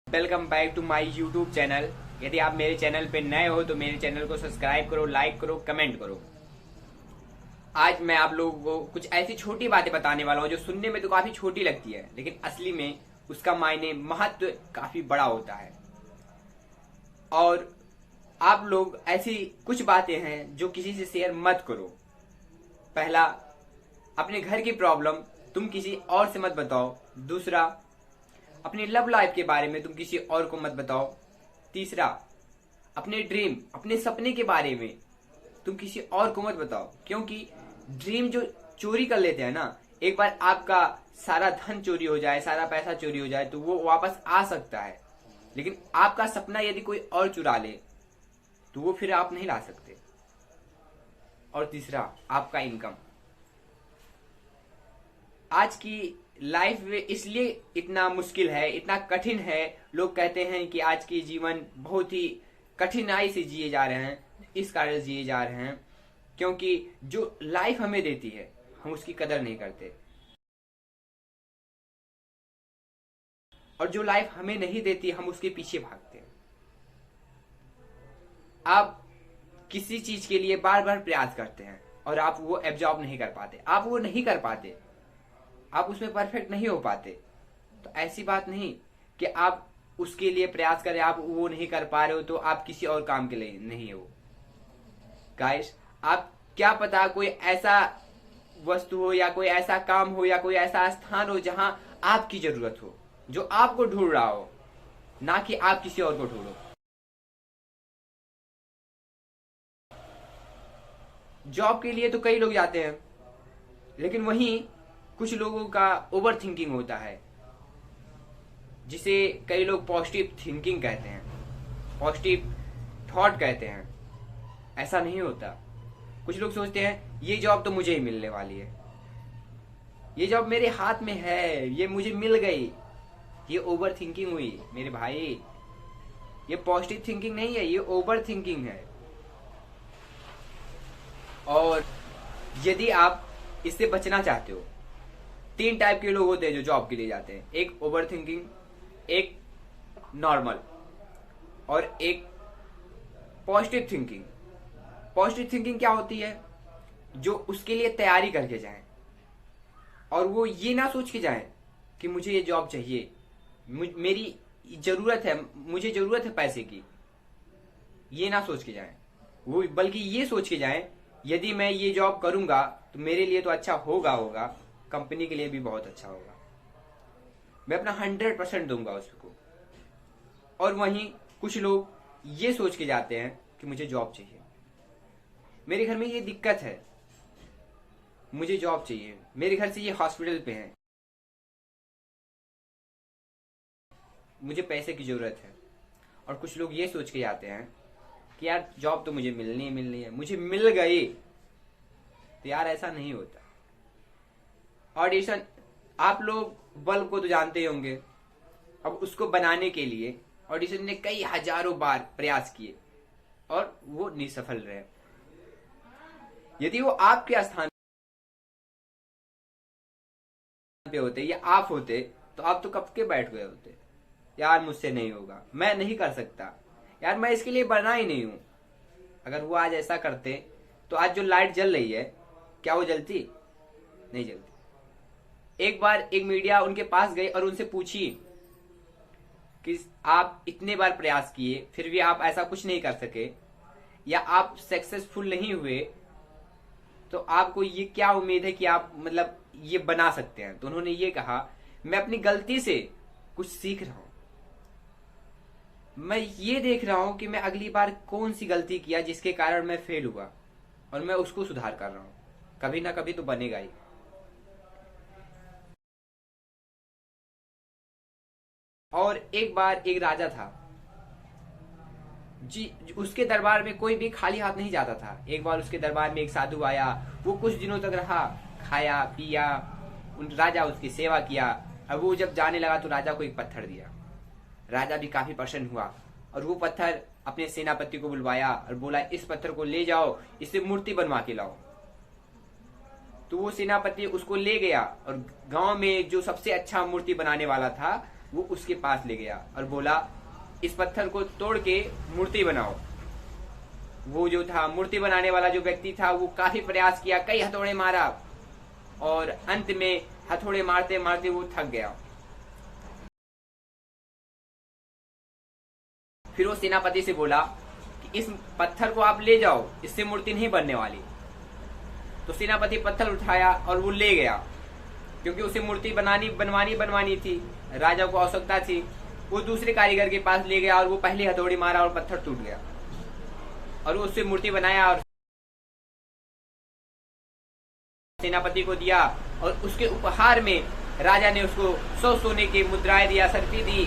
Welcome back to my YouTube channel. यदि आप मेरे चैनल पे नए हो तो मेरे चैनल को सब्सक्राइब करो, लाइक करो, कमेंट करो। आज मैं आप लोगों को कुछ ऐसी छोटी बातें बताने वाला हूँ जो सुनने में तो काफी छोटी लगती है, लेकिन असली में उसका मायने महत्व काफी बड़ा होता है। और आप लोग ऐसी कुछ बातें हैं जो किसी से शेयर मत करो। पहला, अपने घर की प्रॉब्लम तुम किसी और से मत बताओ। दूसरा, अपनी लव लाइफ के बारे में तुम किसी और को मत बताओ। तीसरा, अपने ड्रीम, अपने सपने के बारे में तुम किसी और को मत बताओ, क्योंकि ड्रीम जो चोरी कर लेते हैं ना, एक बार आपका सारा धन चोरी हो जाए, सारा पैसा चोरी हो जाए तो वो वापस आ सकता है, लेकिन आपका सपना यदि कोई और चुरा ले तो वो फिर आप नहीं ला सकते। और तीसरा, आपका इनकम। आज की लाइफ में इसलिए इतना मुश्किल है, इतना कठिन है। लोग कहते हैं कि आज की जीवन बहुत ही कठिनाई से जिए जा रहे हैं, इस कारण जिए जा रहे हैं क्योंकि जो लाइफ हमें देती है हम उसकी कदर नहीं करते, और जो लाइफ हमें नहीं देती हम उसके पीछे भागते हैं। आप किसी चीज के लिए बार बार प्रयास करते हैं और आप वो एब्जॉर्ब नहीं कर पाते, आप वो नहीं कर पाते, आप उसमें परफेक्ट नहीं हो पाते। तो ऐसी बात नहीं कि आप उसके लिए प्रयास करें, आप वो नहीं कर पा रहे हो तो आप किसी और काम के लिए नहीं हो। गाइस, आप क्या पता कोई ऐसा वस्तु हो या कोई ऐसा काम हो या कोई ऐसा स्थान हो जहां आपकी जरूरत हो, जो आपको ढूंढ रहा हो, ना कि आप किसी और को ढूंढो। जॉब के लिए तो कई लोग जाते हैं, लेकिन वहीं कुछ लोगों का ओवर थिंकिंग होता है, जिसे कई लोग पॉजिटिव थिंकिंग कहते हैं, पॉजिटिव थॉट कहते हैं। ऐसा नहीं होता। कुछ लोग सोचते हैं ये जॉब तो मुझे ही मिलने वाली है, ये जॉब मेरे हाथ में है, ये मुझे मिल गई। ये ओवर थिंकिंग हुई मेरे भाई, ये पॉजिटिव थिंकिंग नहीं है, ये ओवर थिंकिंग है। और यदि आप इससे बचना चाहते हो, 3 टाइप के लोग होते हैं जो जॉब के लिए जाते हैं। एक ओवर थिंकिंग, एक नॉर्मल और एक पॉजिटिव थिंकिंग। पॉजिटिव थिंकिंग क्या होती है? जो उसके लिए तैयारी करके जाएं और वो ये ना सोच के जाएं कि मुझे ये जॉब चाहिए, मेरी जरूरत है, मुझे जरूरत है पैसे की, ये ना सोच के जाएं वो, बल्कि ये सोच के जाएं यदि मैं ये जॉब करूंगा तो मेरे लिए तो अच्छा होगा, कंपनी के लिए भी बहुत अच्छा होगा, मैं अपना 100% दूंगा उसको। और वहीं कुछ लोग ये सोच के जाते हैं कि मुझे जॉब चाहिए, मेरे घर में ये दिक्कत है, मुझे जॉब चाहिए, मेरे घर से ये हॉस्पिटल पे है, मुझे पैसे की जरूरत है। और कुछ लोग ये सोच के जाते हैं कि यार जॉब तो मुझे मिलनी है, मुझे मिल गई। तो यार ऐसा नहीं होता। ऑडिशन, आप लोग बल्ब को तो जानते ही होंगे। अब उसको बनाने के लिए ऑडिशन ने कई हजारों बार प्रयास किए और वो निसफल रहे। यदि वो आपके स्थान पे होते या आप होते तो आप तो कब के बैठ गए होते, यार मुझसे नहीं होगा, मैं नहीं कर सकता, यार मैं इसके लिए बना ही नहीं हूं। अगर वो आज ऐसा करते तो आज जो लाइट जल रही है क्या वो जलती? नहीं जलती। एक बार एक मीडिया उनके पास गई और उनसे पूछी कि आप इतने बार प्रयास किए फिर भी आप ऐसा कुछ नहीं कर सके, या आप सक्सेसफुल नहीं हुए, तो आपको ये क्या उम्मीद है कि आप मतलब ये बना सकते हैं? तो उन्होंने ये कहा, मैं अपनी गलती से कुछ सीख रहा हूं, मैं ये देख रहा हूं कि मैं अगली बार कौन सी गलती किया जिसके कारण मैं फेल हुआ, और मैं उसको सुधार कर रहा हूं, कभी ना कभी तो बनेगा ही। और एक बार एक राजा था जी, उसके दरबार में कोई भी खाली हाथ नहीं जाता था। एक बार उसके दरबार में एक साधु आया, वो कुछ दिनों तक रहा, खाया पिया, उन राजा उसकी सेवा किया। अब वो जब जाने लगा तो राजा को एक पत्थर दिया। राजा भी काफी प्रसन्न हुआ और वो पत्थर अपने सेनापति को बुलवाया और बोला, इस पत्थर को ले जाओ, इससे मूर्ति बनवा के लाओ। तो वो सेनापति उसको ले गया और गांव में जो सबसे अच्छा मूर्ति बनाने वाला था वो उसके पास ले गया और बोला इस पत्थर को तोड़ के मूर्ति बनाओ। वो जो था मूर्ति बनाने वाला जो व्यक्ति था वो काफी प्रयास किया, कई हथौड़े मारा और अंत में हथौड़े मारते मारते वो थक गया। फिर वो सेनापति से बोला कि इस पत्थर को आप ले जाओ, इससे मूर्ति नहीं बनने वाली। तो सेनापति पत्थर उठाया और वो ले गया, क्योंकि उसे मूर्ति बनवानी थी, राजा को आवश्यकता थी। वो दूसरे कारीगर के पास ले गया और वो पहले हथौड़ी मारा और पत्थर टूट गया और वो उससे मूर्ति बनाया और सेनापति को दिया। और उसके उपहार में राजा ने उसको 100 सोने की मुद्राएं दिया, शर्फी दी।